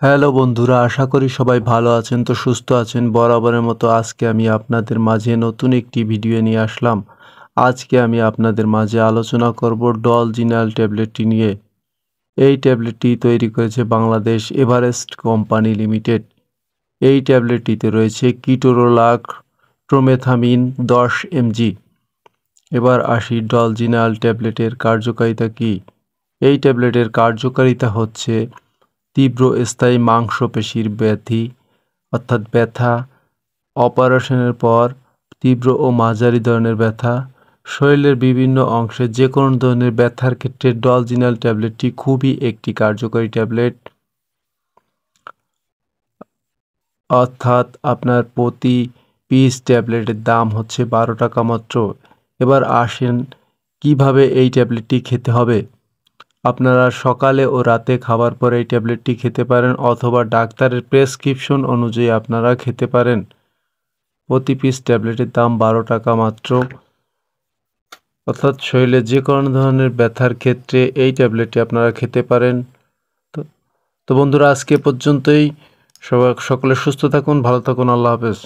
Hello বন্ধুরা, আশা করি সবাই ভালো আছেন তো সুস্থ আছেন। বরাবরের মতো আজকে আমি আপনাদের মাঝে নতুন একটি ভিডিও নিয়ে আসলাম। আজকে আমি আপনাদের মাঝে আলোচনা করব ডলজিনাল ট্যাবলেটটি নিয়ে। এই ট্যাবলেটটি তৈরি করেছে বাংলাদেশ এভারেস্ট কোম্পানি লিমিটেড। এই ট্যাবলেটটিতে রয়েছে কিটোরোলাক ট্রোমেথামিন 10 mg। এবার আসি ডলজিনাল ট্যাবলেটের কার্যকারিতা কী। এই ট্যাবলেটের কার্যকারিতা হচ্ছে তীব্র স্থায়ী মাংসপেশির ব্যাধি অর্থাৎ ব্যথা, অপারেশনের পর তীব্র ও মাঝারি ধরনের ব্যথা, শরীরের বিভিন্ন অংশে যে কোনো ধরনের ব্যথার ক্ষেত্রে ডলজিনাল ট্যাবলেটটি খুবই একটি কার্যকরী ট্যাবলেট। অর্থাৎ আপনার প্রতি পিস ট্যাবলেটের দাম হচ্ছে 12 টাকা মাত্র। এবার আসেন কিভাবে এই ট্যাবলেটটি খেতে হবে। আপনারা সকালে ও রাতে খাবার পরে এই ট্যাবলেটটি খেতে পারেন অথবা ডাক্তারের প্রেসক্রিপশন অনুযায়ী আপনারা খেতে পারেন। প্রতি পিস ট্যাবলেটের দাম 12 টাকা মাত্র। অর্থাৎ শরীরে যে কোনো ধরনের ব্যথার ক্ষেত্রে এই ট্যাবলেটটি আপনারা খেতে পারেন। তো তো বন্ধুরা, আজকে পর্যন্তই। সকলে সুস্থ থাকুন, ভালো থাকুন। আল্লাহ হাফেজ।